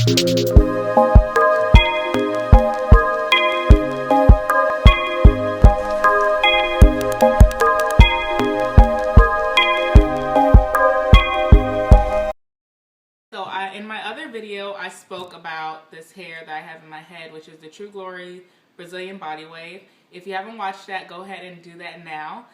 In my other video, I spoke about this hair that I have in my head, which is the True Glory Brazilian Body Wave. If you haven't watched that, go ahead and do that now.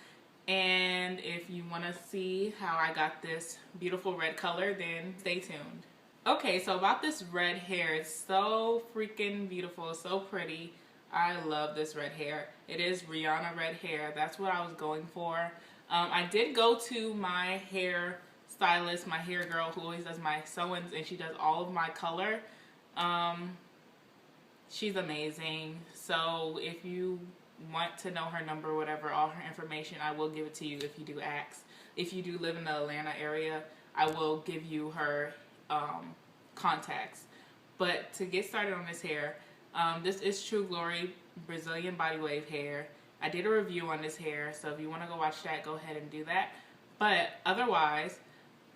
And if you want to see how I got this beautiful red color, then stay tuned. Okay, so about this red hair, it's so freaking beautiful, so pretty. I love this red hair. It is Rihanna red hair. That's what I was going for. I did go to my hair stylist, my hair girl who always does my sew-ins, and she does all of my color. She's amazing. So if you want to know her number or whatever, all her information, I will give it to you if you do ask. If you do live in the Atlanta area, I will give you her contacts. But to get started on this hair, this is True Glory Brazilian Body Wave hair. I did a review on this hair, so if you want to go watch that, go ahead and do that. But otherwise,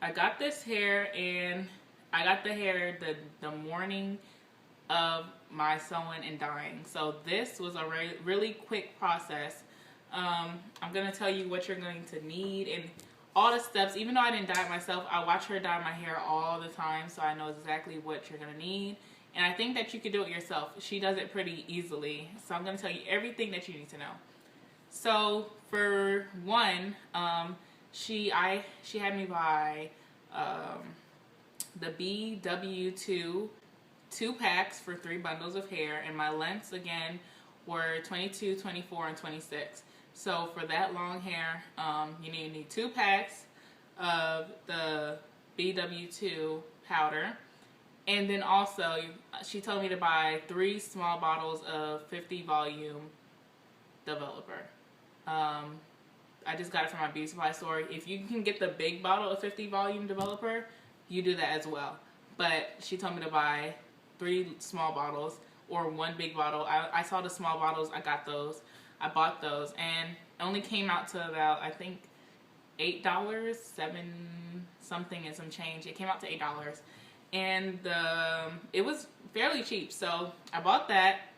I got this hair, and I got the hair the morning of my sewing and dyeing. So this was a really quick process. I'm going to tell you what you're going to need and all the steps. Even though I didn't dye it myself, I watch her dye my hair all the time, so I know exactly what you're going to need. And I think that you could do it yourself. She does it pretty easily. So I'm going to tell you everything that you need to know. So for one, she had me buy the BW2 2 packs for 3 bundles of hair, and my lengths again were 22, 24, and 26. So for that long hair, you need 2 packs of the BW2 powder, and then also she told me to buy 3 small bottles of 50 volume developer. I just got it from my beauty supply store. If you can get the big bottle of 50 volume developer, you do that as well. But she told me to buy 3 small bottles or 1 big bottle. I saw the small bottles. I got those. I bought those, and it only came out to about, I think, $8, 7 something and some change. It came out to $8, and it was fairly cheap. So I bought that,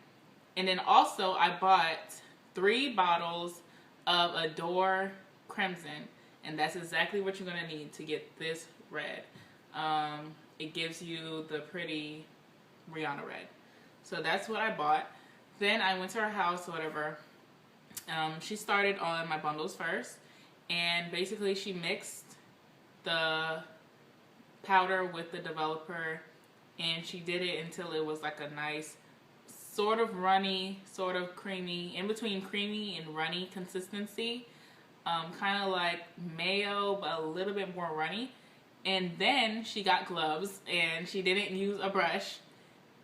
and then also I bought 3 bottles of Adore Crimson, and that's exactly what you're going to need to get this red. It gives you the pretty Rihanna red. So that's what I bought. Then I went to her house or whatever. She started on my bundles first, and basically she mixed the powder with the developer, and she did it until it was like a nice sort of runny, sort of creamy, in between creamy and runny consistency, kind of like mayo but a little bit more runny. And then she got gloves, and she didn't use a brush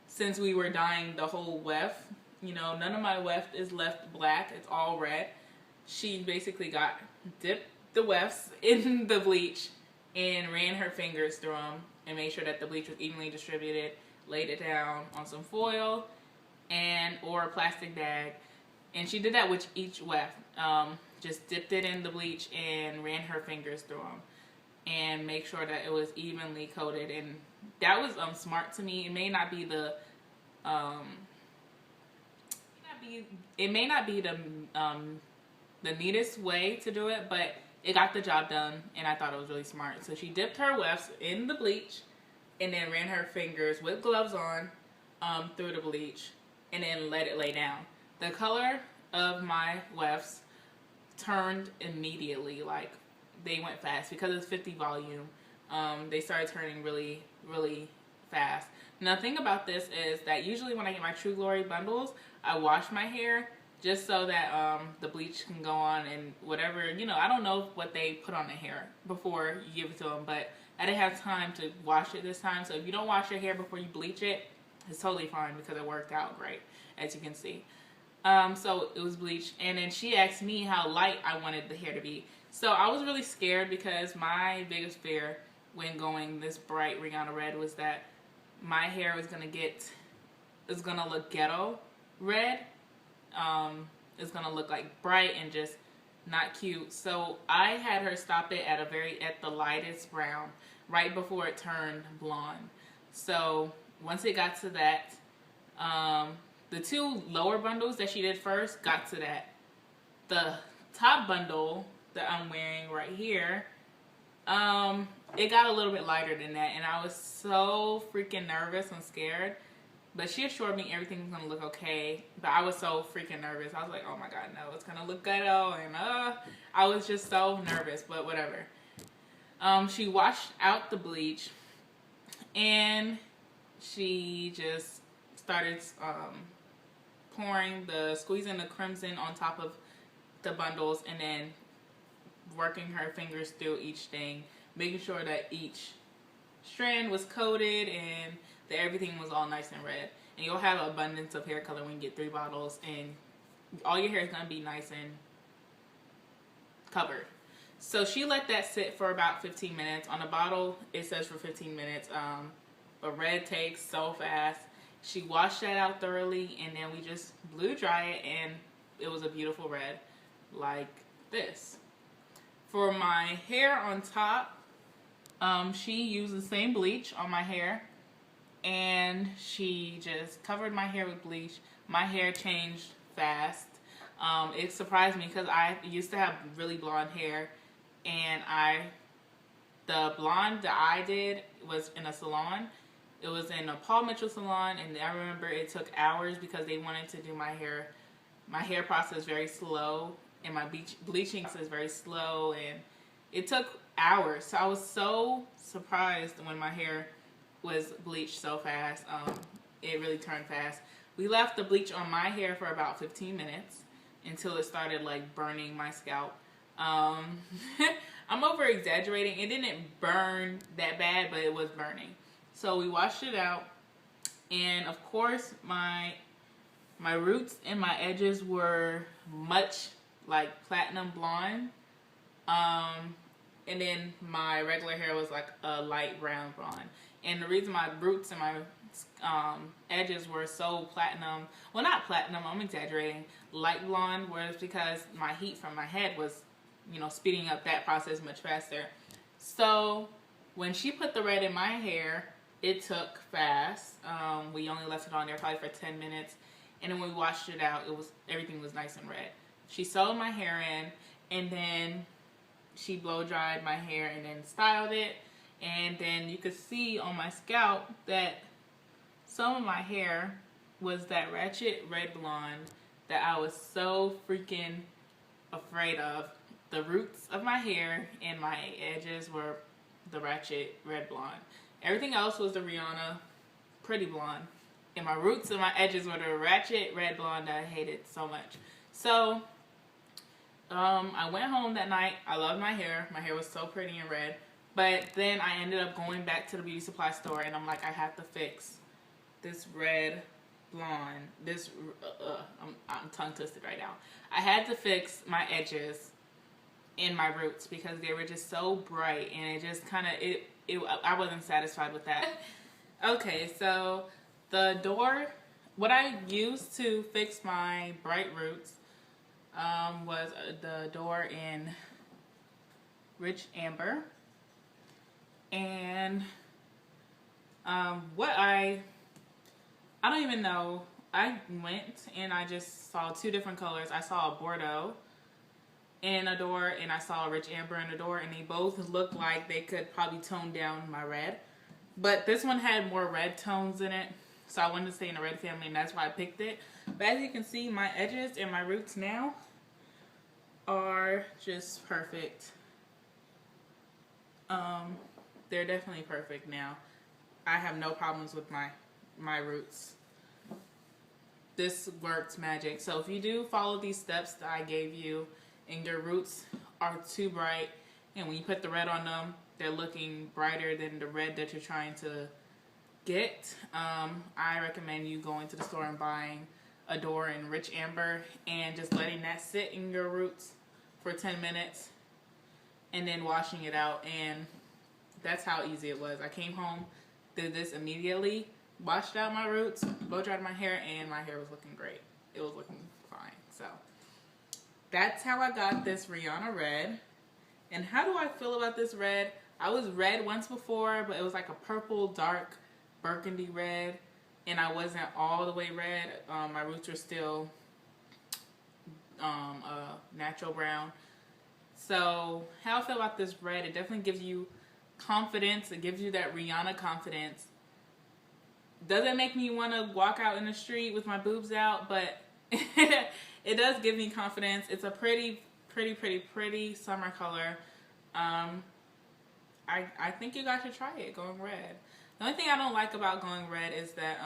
since we were dyeing the whole weft. You know, none of my weft is left black, it's all red. She basically dipped the wefts in the bleach and ran her fingers through them and made sure that the bleach was evenly distributed, laid it down on some foil or a plastic bag, and she did that with each weft. Just dipped it in the bleach and ran her fingers through them and make sure that it was evenly coated. And that was smart to me. It may not be the the neatest way to do it, but it got the job done, and I thought it was really smart. So she dipped her wefts in the bleach and then ran her fingers with gloves on through the bleach, and then let it lay down. The color of my wefts turned immediately. Like, they went fast because it's 50 volume. They started turning really, really fast. Now, the thing about this is that usually when I get my True Glory bundles, I wash my hair just so that the bleach can go on and whatever, you know, I don't know what they put on the hair before you give it to them, but I didn't have time to wash it this time. So if you don't wash your hair before you bleach it, it's totally fine because it worked out great, as you can see. So it was bleached, and then she asked me how light I wanted the hair to be. So I was really scared because my biggest fear when going this bright Rihanna red was that my hair was gonna look ghetto red. It's gonna look like bright and just not cute. So I had her stop it at the lightest brown, right before it turned blonde. So once it got to that, the two lower bundles that she did first got to that. The top bundle that I'm wearing right here, it got a little bit lighter than that, and I was so freaking nervous and scared. But she assured me everything was gonna look okay. But I was so freaking nervous. I was like, oh my god, no, it's gonna look ghetto, and I was just so nervous. But whatever. She washed out the bleach, and she just started squeezing the crimson on top of the bundles, and then working her fingers through each thing, making sure that each strand was coated and that everything was all nice and red. And you'll have abundance of hair color when you get 3 bottles, and all your hair is going to be nice and covered. So she let that sit for about 15 minutes. On the bottle, it says for 15 minutes. But red takes so fast. She washed that out thoroughly, and then we just blew dry it, and it was a beautiful red like this. For my hair on top, she used the same bleach on my hair, and she just covered my hair with bleach. My hair changed fast. It surprised me because I used to have really blonde hair, and the blonde that I did was in a salon. It was in a Paul Mitchell salon, and I remember it took hours because they wanted to do my hair. My hair process is very slow, and my bleaching is very slow, and it took hours. So I was so surprised when my hair was bleached so fast. It really turned fast. We left the bleach on my hair for about 15 minutes until it started like burning my scalp. I'm over exaggerating. It didn't burn that bad, but it was burning. So we washed it out, and of course my roots and my edges were much like platinum blonde, and then my regular hair was like a light brown blonde. And the reason my roots and my edges were so platinum, well, not platinum, I'm exaggerating, light blonde, was because my heat from my head was, you know, speeding up that process much faster. So when she put the red in my hair, it took fast. We only left it on there probably for 10 minutes, and then when we washed it out, everything was nice and red. She sewed my hair in, and then she blow dried my hair and then styled it. And then you could see on my scalp that some of my hair was that ratchet red blonde that I was so freaking afraid of. The roots of my hair and my edges were the ratchet red blonde. Everything else was the Rihanna pretty blonde. And my roots and my edges were the ratchet red blonde that I hated so much. So I went home that night. I loved my hair. My hair was so pretty and red. But then I ended up going back to the beauty supply store, and I'm like, I have to fix this red blonde. I'm tongue twisted right now. I had to fix my edges and my roots because they were just so bright, and it just kind of, I wasn't satisfied with that. Okay, so the door, what I used to fix my bright roots was the door in Rich Amber. And I don't even know. I went and I just saw 2 different colors. I saw a Bordeaux in a door, and I saw a Rich Amber in a door, and they both looked like they could probably tone down my red. But this one had more red tones in it, so I wanted to stay in the red family, and that's why I picked it. But as you can see, my edges and my roots now are just perfect. They're definitely perfect now. I have no problems with my roots. This works magic. So if you do follow these steps that I gave you, and your roots are too bright, and when you put the red on them, they're looking brighter than the red that you're trying to get, I recommend you going to the store and buying a door in Rich Amber and just letting that sit in your roots for 10 minutes and then washing it out. And that's how easy it was. I came home, did this immediately, washed out my roots, blow dried my hair, and my hair was looking great. It was looking fine. So that's how I got this Rihanna red. And how do I feel about this red? I was red once before, but it was like a purple dark burgundy red, and I wasn't all the way red. My roots were still natural brown. So how I feel about this red, it definitely gives you confidence. It gives you that Rihanna confidence. Doesn't make me want to walk out in the street with my boobs out, but it does give me confidence. It's a pretty summer color. I think you guys should try it, going red. The only thing I don't like about going red is that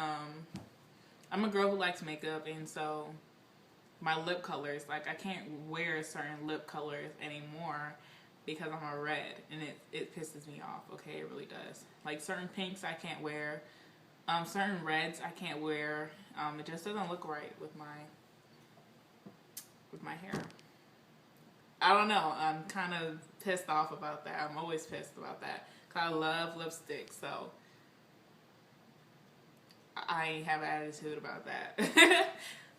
I'm a girl who likes makeup, and so my lip colors, like I can't wear certain lip colors anymore because I'm a red, and it pisses me off. Okay, it really does. Like certain pinks I can't wear, certain reds I can't wear. It just doesn't look right with my hair. I don't know. I'm kind of pissed off about that. I'm always pissed about that because I love lipstick, so I have an attitude about that.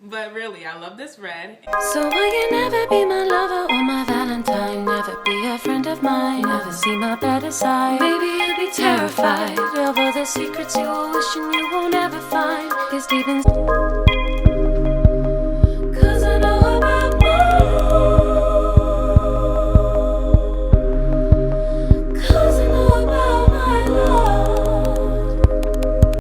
But really, I love this red. So will you never be my lover or my valentine? Never be a friend of mine, never see my better side. Maybe you'll be terrified of all the secrets you're wishing you won't ever find. 'Cause deep inside